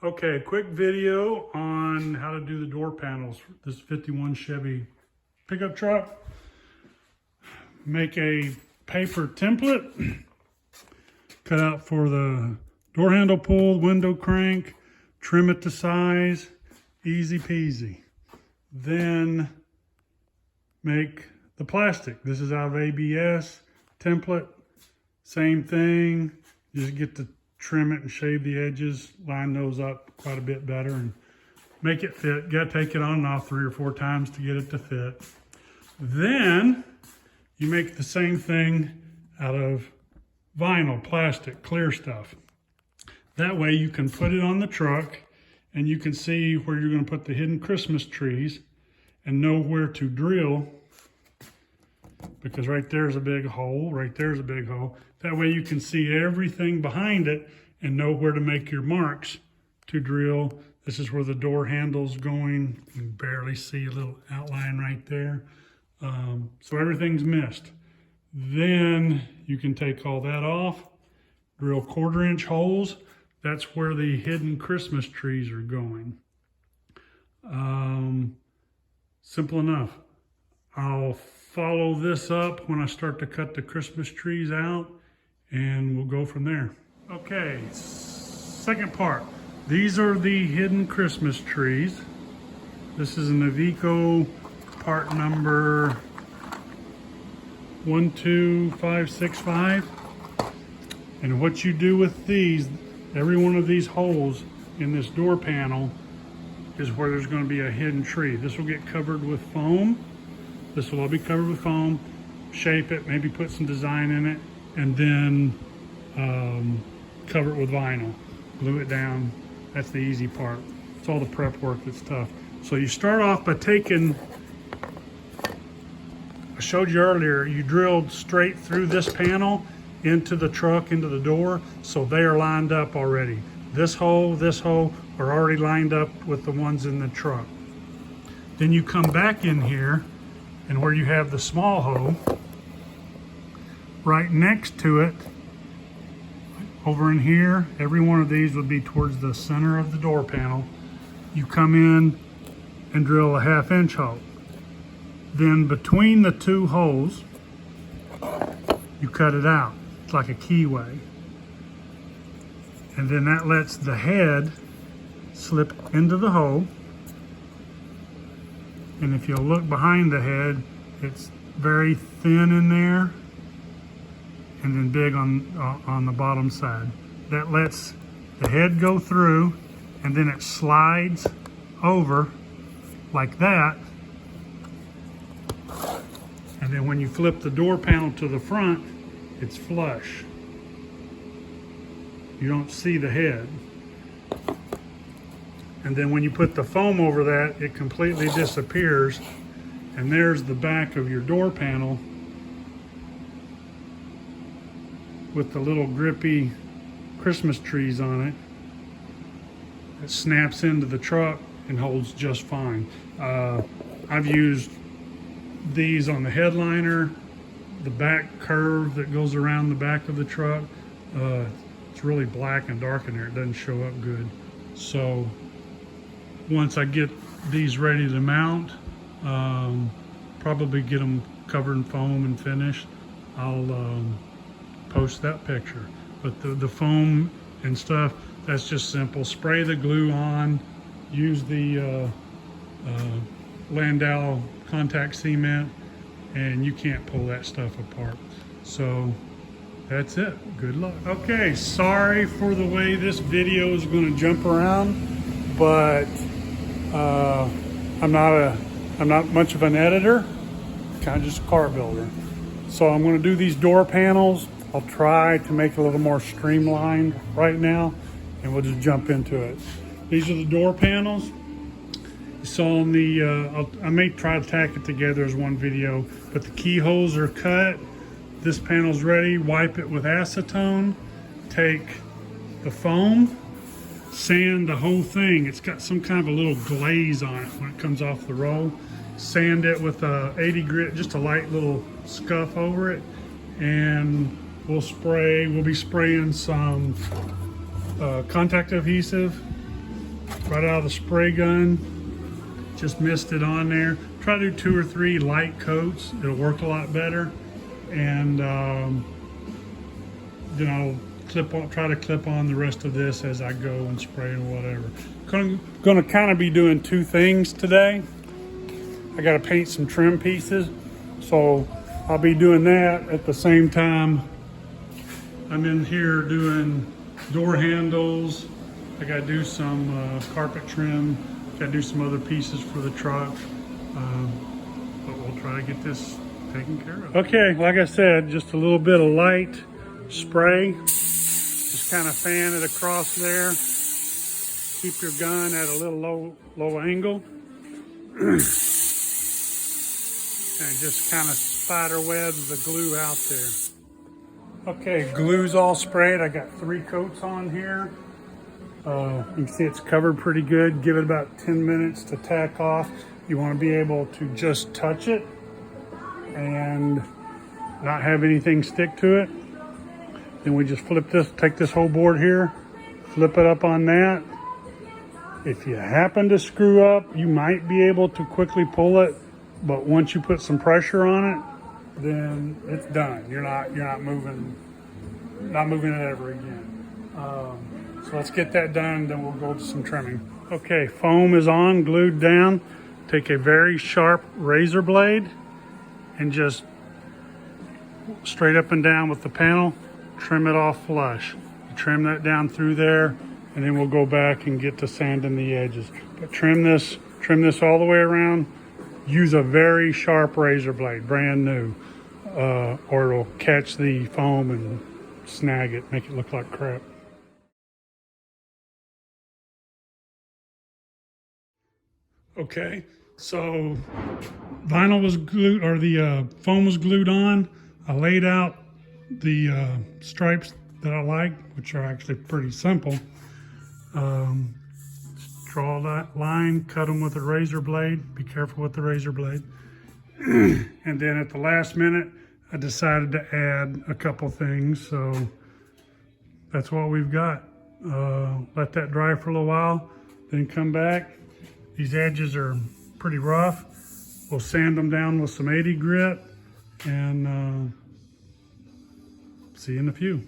Okay, a quick video on how to do the door panels for this 51 Chevy pickup truck. Make a paper template, cut out for the door handle pull, window crank, trim it to size, easy peasy. Then make the plastic. This is out of ABS template, same thing, just get to trim it and shave the edges, line those up quite a bit better and make it fit. Got to take it on and off 3 or 4 times to get it to fit. Then you make the same thing out of vinyl, plastic, clear stuff. That way you can put it on the truck and you can see where you're going to put the hidden Christmas trees and know where to drill, because right there's a big hole, right there's a big hole. That way you can see everything behind it and know where to make your marks to drill. This is where the door handle's going. You can barely see a little outline right there. So everything's missed. Then you can take all that off, drill 1/4-inch holes. That's where the hidden Christmas trees are going. Simple enough. I'll follow this up when I start to cut the Christmas trees out, and we'll go from there. Okay, second part. These are the hidden Christmas trees. This is an Avico part number 12565. And what you do with these, every one of these holes in this door panel is where there's going to be a hidden tree. This will get covered with foam. This will all be covered with foam. Shape it, maybe put some design in it, and then cover it with vinyl. Glue it down. That's the easy part. It's all the prep work that's tough. So you start off by taking, I showed you earlier, you drilled straight through this panel into the truck, into the door, so they are lined up already. This hole are already lined up with the ones in the truck. Then you come back in here, and where you have the small hole, right next to it, over in here, every one of these would be towards the center of the door panel. You come in and drill a 1/2-inch hole. Then between the 2 holes, you cut it out. It's like a keyway. And then that lets the head slip into the hole. And if you'll look behind the head, it's very thin in there and then big on the bottom side. That lets the head go through, and then it slides over like that. And then when you flip the door panel to the front, it's flush. You don't see the head. And then when you put the foam over that, it completely disappears. And there's the back of your door panel with the little grippy Christmas trees on it. It snaps into the truck and holds just fine. I've used these on the headliner, the back curve that goes around the back of the truck. It's really black and dark in there. It doesn't show up good. So once I get these ready to mount, probably get them covered in foam and finished, I'll post that picture. But the foam and stuff, that's just simple. Spray the glue on, use the Landau contact cement, and you can't pull that stuff apart. So that's it. Good luck. Okay, sorry for the way this video is going to jump around, but I'm not much of an editor, kind of just a car builder. So I'm going to do these door panels. I'll try to make it a little more streamlined right now, and we'll just jump into it. These are the door panels. You saw in the, I may try to tack it together as one video, but the keyholes are cut. This panel's ready. Wipe it with acetone. Take the foam, sand the whole thing. It's got some kind of a little glaze on it when it comes off the roll. Sand it with a 80 grit, just a light little scuff over it, and we'll be spraying some contact adhesive right out of the spray gun. Just missed it on there. Try to do 2 or 3 light coats. It'll work a lot better. And then I'll try to clip on the rest of this as I go and spray and whatever. Gonna kind of be doing 2 things today. I gotta paint some trim pieces, so I'll be doing that at the same time. I'm in here doing door handles. I gotta do some carpet trim. Gotta do some other pieces for the truck. But we'll try to get this taken care of. Okay, like I said, just a little bit of light spray. Just kind of fan it across there. Keep your gun at a little low angle. And just kind of spider web the glue out there. Okay, glue's all sprayed. I got 3 coats on here. You can see it's covered pretty good. Give it about 10 minutes to tack off. You want to be able to just touch it and not have anything stick to it. Then we just flip this, take this whole board here, flip it up on that. If you happen to screw up, you might be able to quickly pull it, but once you put some pressure on it, then it's done. You're not moving it ever again. So let's get that done, then we'll go to some trimming. Okay, foam is on, glued down. Take a very sharp razor blade and just straight up and down with the panel, trim it off flush. Trim that down through there, and then we'll go back and get to sanding the edges. But trim this all the way around. Use a very sharp razor blade, brand new, or it'll catch the foam and snag it, make it look like crap. Okay, so vinyl was glued, or the foam was glued on. I laid out the stripes that I like, which are actually pretty simple. Draw that line, cut them with a razor blade. Be careful with the razor blade. And then at the last minute, I decided to add a couple things. So that's what we've got. Let that dry for a little while, then come back. These edges are pretty rough. We'll sand them down with some 80 grit and see you in a few.